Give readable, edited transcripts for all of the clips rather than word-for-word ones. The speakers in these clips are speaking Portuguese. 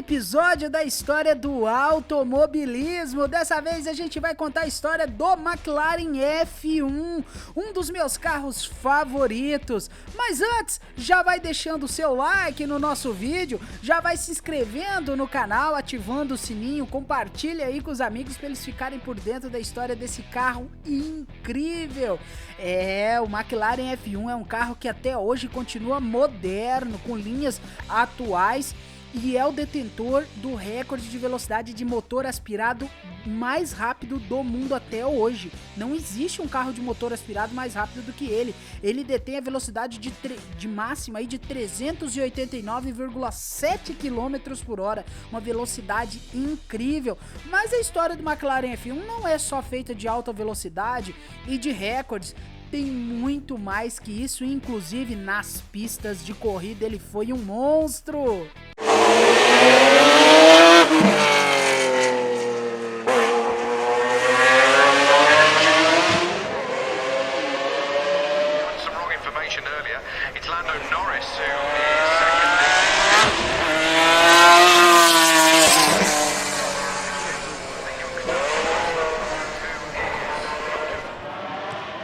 episódio da história do automobilismo. Dessa vez a gente vai contar a história do McLaren F1, um dos meus carros favoritos. Mas antes, já vai deixando o seu like no nosso vídeo, já vai se inscrevendo no canal, ativando o sininho, compartilha aí com os amigos para eles ficarem por dentro da história desse carro incrível. O McLaren F1 é um carro que até hoje continua moderno, com linhas atuais, e é o detentor do recorde de velocidade de motor aspirado mais rápido do mundo até hoje. Não existe um carro de motor aspirado mais rápido do que ele. Ele detém a velocidade de máxima aí de 389,7 km por hora, uma velocidade incrível. Mas a história do McLaren F1 não é só feita de alta velocidade e de recordes. Tem muito mais que isso, inclusive nas pistas de corrida ele foi um monstro.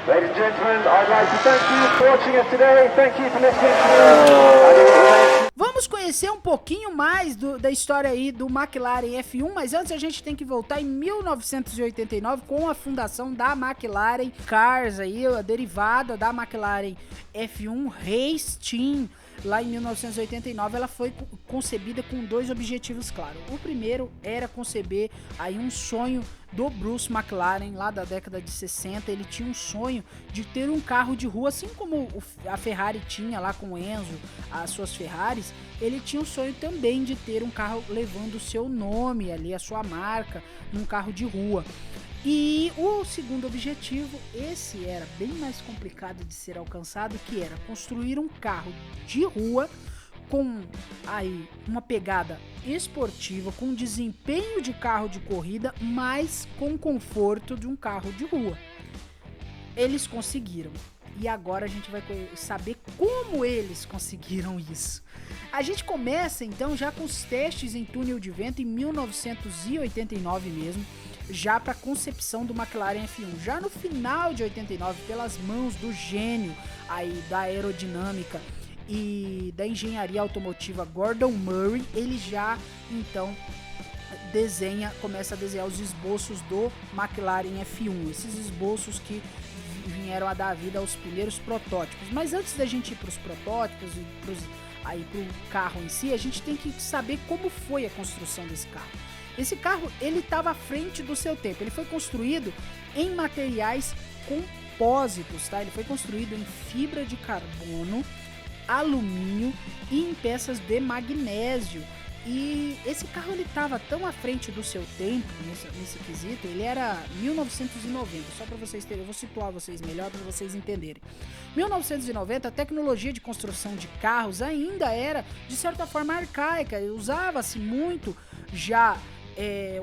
Ladies and gentlemen, I'd like to thank you for watching us today. Thank you for listening to us. Vamos conhecer um pouquinho mais da história aí do McLaren F1, mas antes a gente tem que voltar em 1989 com a fundação da McLaren Cars, aí, a derivada da McLaren F1 Race Team. Lá em 1989 ela foi concebida com dois objetivos claros. O primeiro era conceber aí um sonho do Bruce McLaren lá da década de 60. Ele tinha um sonho de ter um carro de rua, assim como a Ferrari tinha lá com o Enzo, as suas Ferraris. Ele tinha um sonho também de ter um carro levando o seu nome ali, a sua marca, num carro de rua. E o segundo objetivo, esse era bem mais complicado de ser alcançado, que era construir um carro de rua com aí uma pegada esportiva, com desempenho de carro de corrida, mas com conforto de um carro de rua. Eles conseguiram. E agora a gente vai saber como eles conseguiram isso. A gente começa então já com os testes em túnel de vento em 1989 mesmo, já para a concepção do McLaren F1. Já no final de 89, pelas mãos do gênio aí da aerodinâmica e da engenharia automotiva Gordon Murray, ele já então começa a desenhar os esboços do McLaren F1, esses esboços que vieram a dar vida aos primeiros protótipos. Mas antes da gente ir para os protótipos e para o carro em si, a gente tem que saber como foi a construção desse carro. Esse carro, ele estava à frente do seu tempo. Ele foi construído em materiais compósitos, tá? Ele foi construído em fibra de carbono, alumínio e em peças de magnésio. E esse carro, ele estava tão à frente do seu tempo nesse quesito. Ele era 1990, só para vocês terem, eu vou situar vocês melhor para vocês entenderem. 1990, a tecnologia de construção de carros ainda era de certa forma arcaica. Usava-se muito já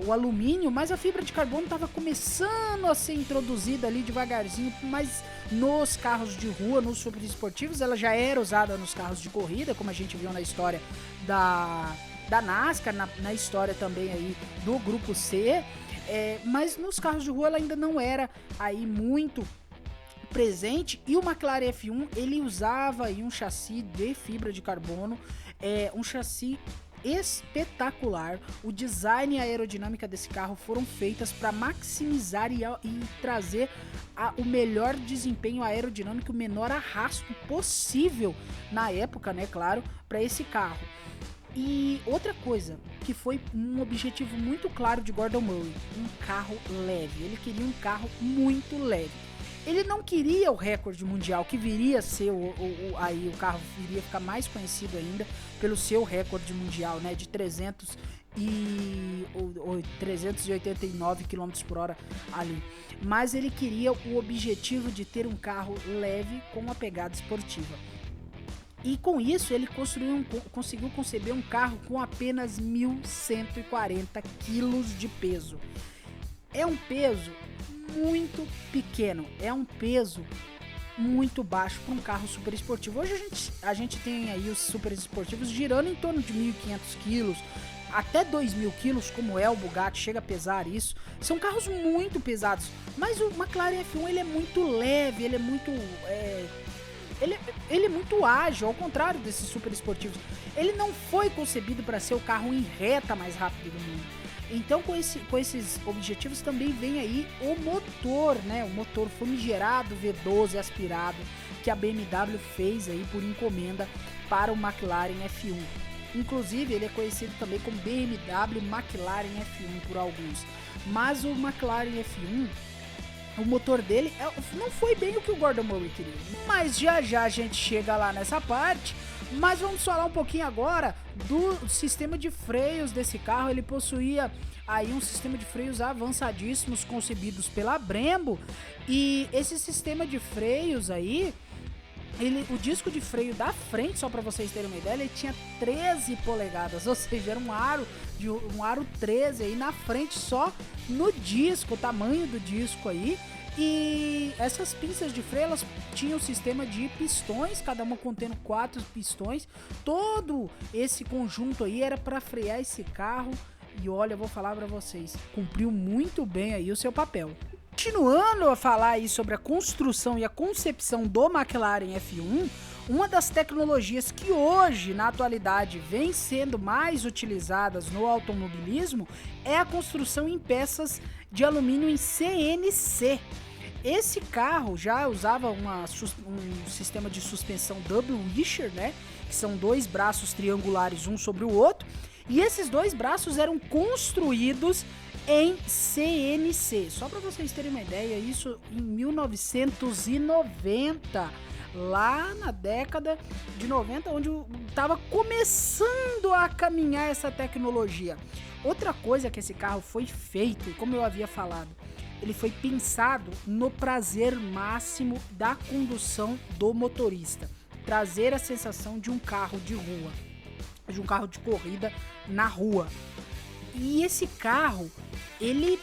o alumínio, mas a fibra de carbono estava começando a ser introduzida ali devagarzinho, mas nos carros de rua, nos super esportivos, ela já era usada nos carros de corrida, como a gente viu na história da NASCAR, na história também aí do Grupo C, mas nos carros de rua ela ainda não era aí muito presente. E o McLaren F1, ele usava aí um chassi de fibra de carbono, um chassi espetacular. O design e a aerodinâmica desse carro foram feitas para maximizar e trazer o melhor desempenho aerodinâmico, o menor arrasto possível na época, né, claro, para esse carro. E outra coisa, que foi um objetivo muito claro de Gordon Murray, um carro leve. Ele queria um carro muito leve. Ele não queria o recorde mundial, que viria a ser aí o carro viria ficar mais conhecido ainda pelo seu recorde mundial, né, de 389 km por hora ali. Mas ele queria o objetivo de ter um carro leve com uma pegada esportiva. E com isso ele conseguiu conceber um carro com apenas 1.140 kg de peso. É um peso muito pequeno, é um peso muito baixo para um carro super esportivo. Hoje a gente tem aí os super esportivos girando em torno de 1.500 quilos, até 2.000 quilos, como é o Bugatti, chega a pesar isso. São carros muito pesados, mas o McLaren F1 ele é muito leve, ele é muito... Ele é muito ágil, ao contrário desses super esportivos. Ele não foi concebido para ser o carro em reta mais rápido do mundo. Então, com esses objetivos também vem aí o motor, né? O motor famigerado V12 aspirado que a BMW fez aí por encomenda para o McLaren F1. Inclusive, ele é conhecido também como BMW McLaren F1 por alguns. Mas o McLaren F1, o motor dele não foi bem o que o Gordon Murray queria. Mas já a gente chega lá nessa parte. Mas vamos falar um pouquinho agora do sistema de freios desse carro. Ele possuía aí um sistema de freios avançadíssimos concebidos pela Brembo. E esse sistema de freios aí, o disco de freio da frente, só para vocês terem uma ideia, ele tinha 13 polegadas, ou seja, era um aro 13 aí na frente só no disco, o tamanho do disco aí. E essas pinças de freio, elas tinham um sistema de pistões, cada uma contendo 4 pistões. Todo esse conjunto aí era para frear esse carro. E olha, eu vou falar para vocês, cumpriu muito bem aí o seu papel. Continuando a falar aí sobre a construção e a concepção do McLaren F1, uma das tecnologias que hoje, na atualidade, vem sendo mais utilizadas no automobilismo é a construção em peças de alumínio em CNC. Esse carro já usava um sistema de suspensão double washer, né? Que são 2 braços triangulares um sobre o outro. E esses 2 braços eram construídos em CNC. Só para vocês terem uma ideia, isso em 1990, lá na década de 90, onde estava começando a caminhar essa tecnologia. Outra coisa que esse carro foi feito, e como eu havia falado, ele foi pensado no prazer máximo da condução do motorista. Trazer a sensação de um carro de rua, de um carro de corrida na rua. E esse carro, ele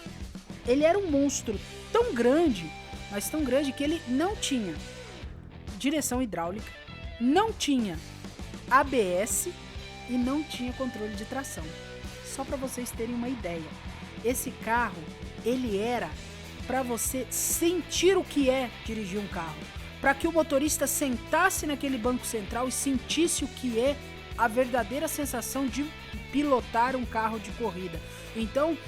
era um monstro tão grande, mas tão grande que ele não tinha direção hidráulica, não tinha ABS e não tinha controle de tração. Só para vocês terem uma ideia, esse carro, ele era para você sentir o que é dirigir um carro, para que o motorista sentasse naquele banco central e sentisse o que é a verdadeira sensação de pilotar um carro de corrida. Então,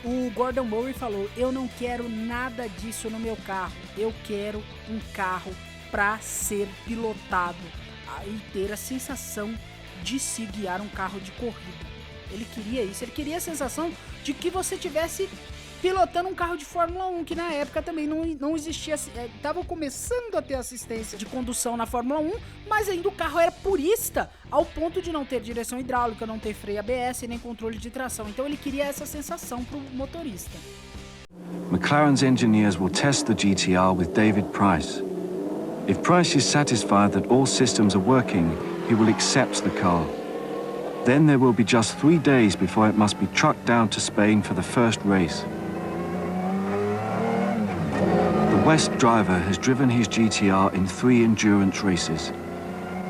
o Gordon Murray falou: eu não quero nada disso no meu carro, eu quero um carro para ser pilotado e ter a sensação de se guiar um carro de corrida. Ele queria isso, ele queria a sensação de que você tivesse pilotando um carro de Fórmula 1, que na época também não existia, estava começando a ter assistência de condução na Fórmula 1, mas ainda o carro era purista, ao ponto de não ter direção hidráulica, não ter freio ABS, nem controle de tração. Então ele queria essa sensação para o motorista. McLaren's engineers will test the GTR with David Price. If Price is satisfied that all systems are working, he will accept the car. Then there will be just 3 days before it must be trucked down to Spain for the first race. The West driver has driven his GTR in 3 endurance races.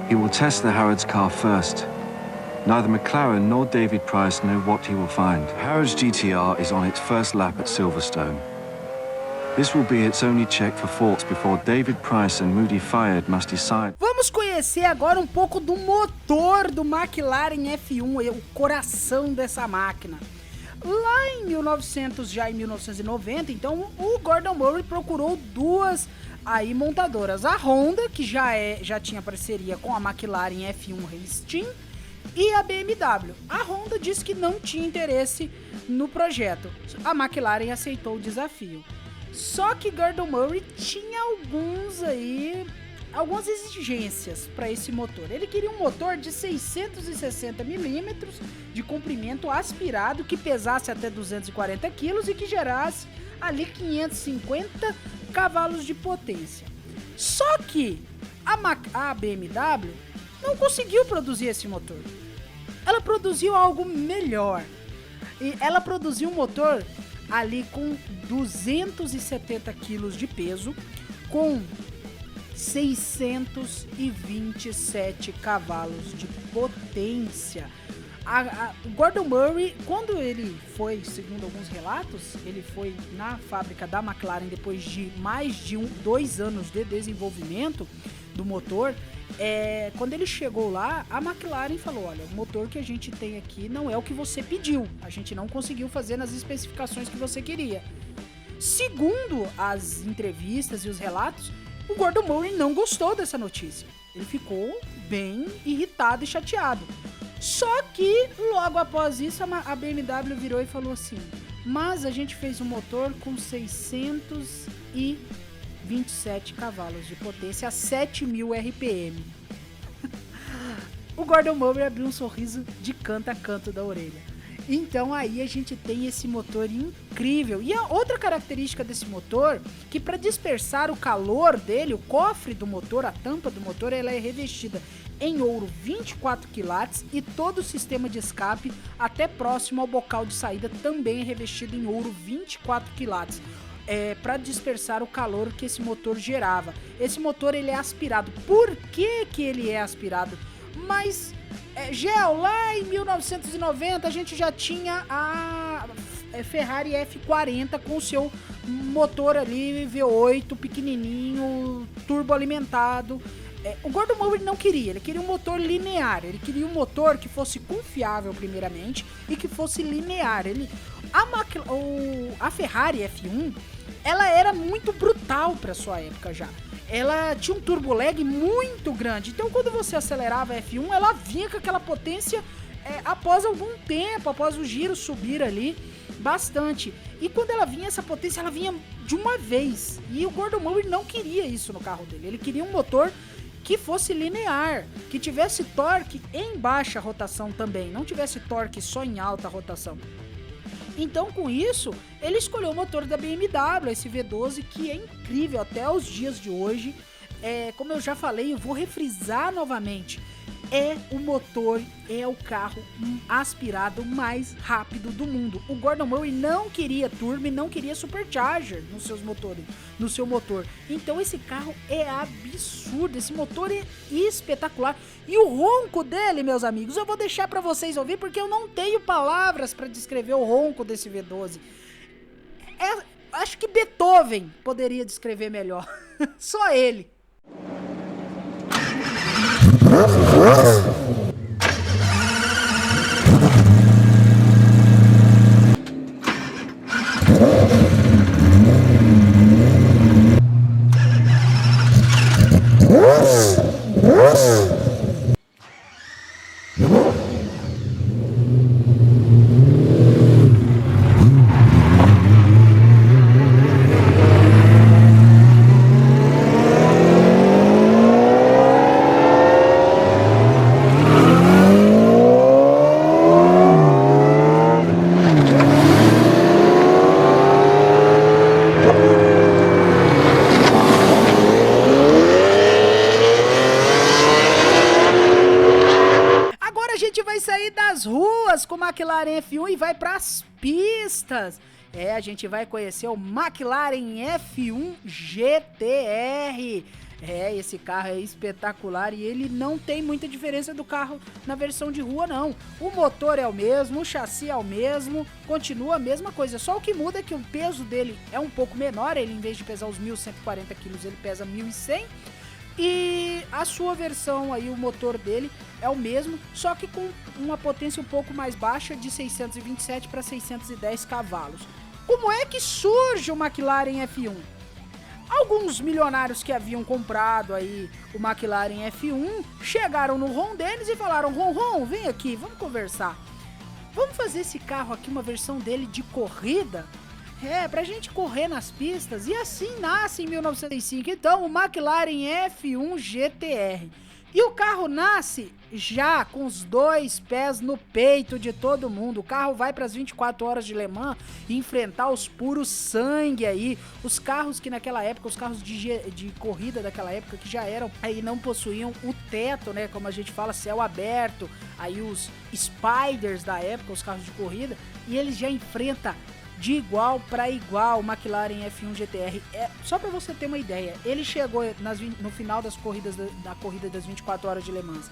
He will test the Harrods car first. Neither McLaren nor David Price know what he will find. Harrods GTR is on its first lap at Silverstone. This will be its only check for faults before David Price and Moody Fayed must decide. Vamos conhecer agora um pouco do motor do McLaren F1, o coração dessa máquina. Lá em 1990, então, o Gordon Murray procurou 2 aí montadoras. A Honda, que já tinha parceria com a McLaren F1 Race Team, e a BMW. A Honda disse que não tinha interesse no projeto. A McLaren aceitou o desafio. Só que Gordon Murray tinha algumas exigências para esse motor. Ele queria um motor de 660 milímetros de comprimento aspirado, que pesasse até 240 quilos e que gerasse ali 550 cavalos de potência. Só que a BMW não conseguiu produzir esse motor. Ela produziu algo melhor. E ela produziu um motor ali com 270 quilos de peso, com 627 cavalos de potência. O Gordon Murray, quando ele foi, segundo alguns relatos, ele foi na fábrica da McLaren depois de mais de 2 anos de desenvolvimento do motor. Quando ele chegou lá, a McLaren falou: olha, o motor que a gente tem aqui não é o que você pediu, a gente não conseguiu fazer nas especificações que você queria. Segundo as entrevistas e os relatos, o Gordon Murray não gostou dessa notícia. Ele ficou bem irritado e chateado. Só que logo após isso a BMW virou e falou assim: mas a gente fez um motor com 627 cavalos de potência a 7.000 RPM. O Gordon Murray abriu um sorriso de canto a canto da orelha. Então aí a gente tem esse motor incrível. E a outra característica desse motor, que para dispersar o calor dele, o cofre do motor, a tampa do motor, ela é revestida em ouro 24 quilates e todo o sistema de escape até próximo ao bocal de saída também é revestido em ouro 24 quilates. Para dispersar o calor que esse motor gerava. Esse motor ele é aspirado. Por que ele é aspirado? Mas Gel, lá em 1990 a gente já tinha a Ferrari F40 com o seu motor ali V8 pequenininho, turbo alimentado. O Gordon Murray não queria, ele queria um motor linear, ele queria um motor que fosse confiável primeiramente e que fosse linear. A Ferrari F1, ela era muito brutal para sua época já. Ela tinha um turbo lag muito grande, então quando você acelerava a F1, ela vinha com aquela potência após algum tempo, após o giro subir ali bastante. E quando ela vinha, essa potência, ela vinha de uma vez. E o Gordon Murray não queria isso no carro dele, ele queria um motor que fosse linear, que tivesse torque em baixa rotação também, não tivesse torque só em alta rotação. Então, com isso, ele escolheu o motor da BMW, esse V12, que é incrível até os dias de hoje. Como eu já falei, eu vou refrisar novamente. O motor, é o carro aspirado mais rápido do mundo. O Gordon Murray não queria turbo e não queria supercharger no seu motor. Então esse carro é absurdo, esse motor é espetacular. E o ronco dele, meus amigos, eu vou deixar para vocês ouvir porque eu não tenho palavras para descrever o ronco desse V12. Acho que Beethoven poderia descrever melhor. Só ele. Com o McLaren F1 e vai para as pistas. A gente vai conhecer o McLaren F1 GTR. Esse carro é espetacular e ele não tem muita diferença do carro na versão de rua, não. O motor é o mesmo, o chassi é o mesmo, continua a mesma coisa. Só o que muda é que o peso dele é um pouco menor. Ele, em vez de pesar os 1.140 quilos, ele pesa 1.100. E a sua versão aí, o motor dele é o mesmo, só que com uma potência um pouco mais baixa, de 627 para 610 cavalos. Como é que surge o McLaren F1? Alguns milionários que haviam comprado aí o McLaren F1 chegaram no Ron deles e falaram: Ron, vem aqui, vamos conversar. Vamos fazer esse carro aqui, uma versão dele de corrida? Pra gente correr nas pistas. E assim nasce em 1905, então, o McLaren F1 GTR. E o carro nasce já com os 2 pés no peito de todo mundo. O carro vai para as 24 horas de Le Mans e enfrentar os puros sangue aí. Os carros que naquela época, os carros de corrida daquela época, que já eram, aí não possuíam o teto, né, como a gente fala, céu aberto. Aí os Spiders da época, os carros de corrida, e eles já enfrentam de igual para igual o McLaren F1 GTR. Só para você ter uma ideia, ele chegou no final das corridas da corrida das 24 horas de Le Mans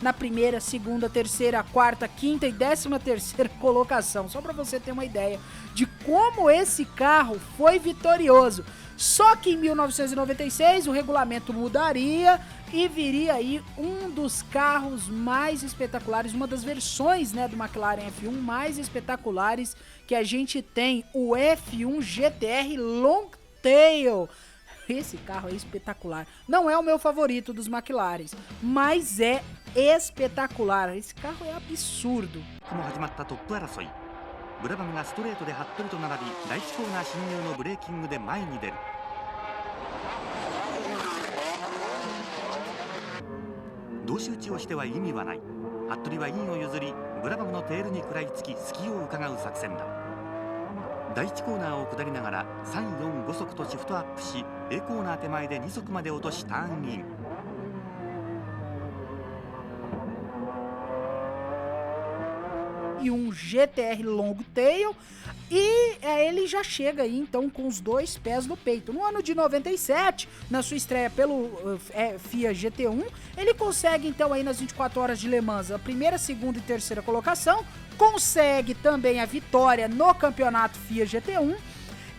na primeira, segunda, terceira, quarta, quinta e 13ª colocação. Só para você ter uma ideia de como esse carro foi vitorioso. Só que em 1996 o regulamento mudaria e viria aí um dos carros mais espetaculares, uma das versões, né, do McLaren F1 mais espetaculares que a gente tem, o F1 GTR Longtail. Esse carro é espetacular. Não é o meu favorito dos McLarens, mas é espetacular. Esse carro é absurdo. ブラバンがストレートでハットリと並び、第1コーナー進入のブレーキングで前に出る。同士打ちをしては意味はない。ハットリはインを譲り、ブラバンのテールに食らいつき隙を伺う作戦だ。第1コーナーを下りながら3、4、5速とシフトアップし、A コーナー手前で2速まで落としターンイン。E um GTR Longtail, e ele já chega aí então com os 2 pés no peito. No ano de 97, na sua estreia pelo FIA GT1, ele consegue então aí nas 24 horas de Le Mans a primeira, segunda e terceira colocação, consegue também a vitória no campeonato FIA GT1.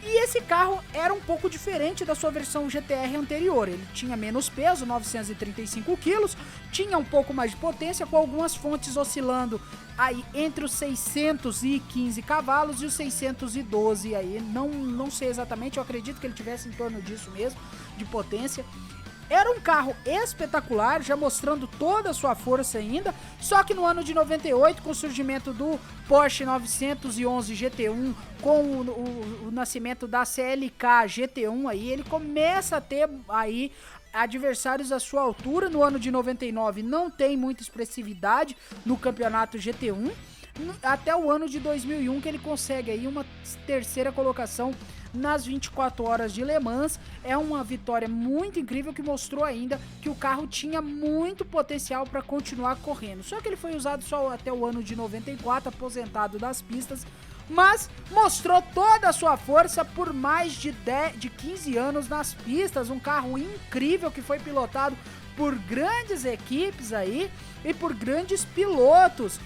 E esse carro era um pouco diferente da sua versão GTR anterior. Ele tinha menos peso, 935 quilos, tinha um pouco mais de potência, com algumas fontes oscilando aí entre os 615 cavalos e os 612 aí. Não sei exatamente, eu acredito que ele tivesse em torno disso mesmo, de potência. Era um carro espetacular, já mostrando toda a sua força ainda, só que no ano de 98, com o surgimento do Porsche 911 GT1, com o nascimento da CLK GT1 aí, ele começa a ter aí adversários à sua altura. No ano de 99 não tem muita expressividade no campeonato GT1, até o ano de 2001 que ele consegue aí uma terceira colocação nas 24 horas de Le Mans. É uma vitória muito incrível que mostrou ainda que o carro tinha muito potencial para continuar correndo. Só que ele foi usado só até o ano de 94, aposentado das pistas, mas mostrou toda a sua força por mais de 15 anos nas pistas. Um carro incrível que foi pilotado por grandes equipes aí e por grandes pilotos.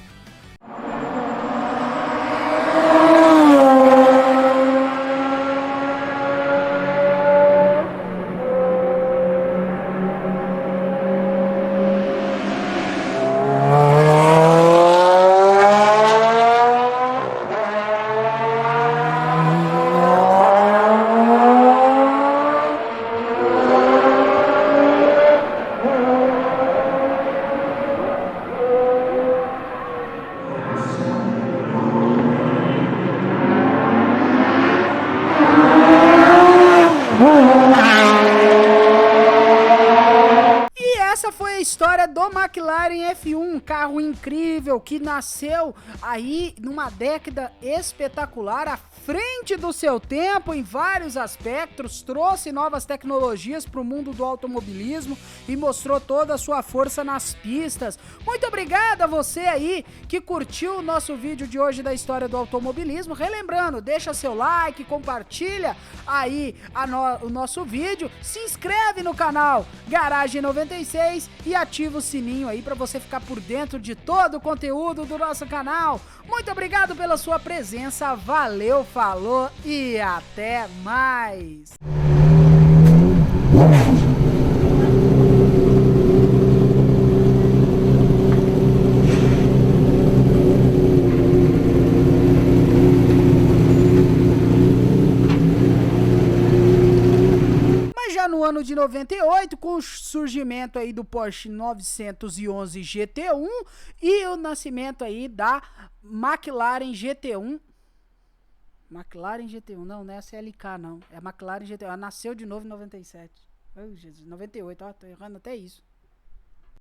História do McLaren F1, um carro incrível que nasceu aí numa década espetacular, à frente do seu tempo em vários aspectos, trouxe novas tecnologias para o mundo do automobilismo e mostrou toda a sua força nas pistas. Muito obrigado a você aí que curtiu o nosso vídeo de hoje da história do automobilismo. Relembrando, deixa seu like, compartilha aí o nosso vídeo, se inscreve no canal Garagem 96 e ativa o sininho aí para você ficar por dentro de todo o conteúdo do nosso canal. Muito obrigado pela sua presença, valeu, falou e até mais! No ano de 98, com o surgimento aí do Porsche 911 GT1 e o nascimento aí da McLaren GT1. McLaren GT1, não é a CLK não, é a McLaren GT1, ela nasceu de novo em 97. Oh, Jesus, 98, ó, tô errando até isso.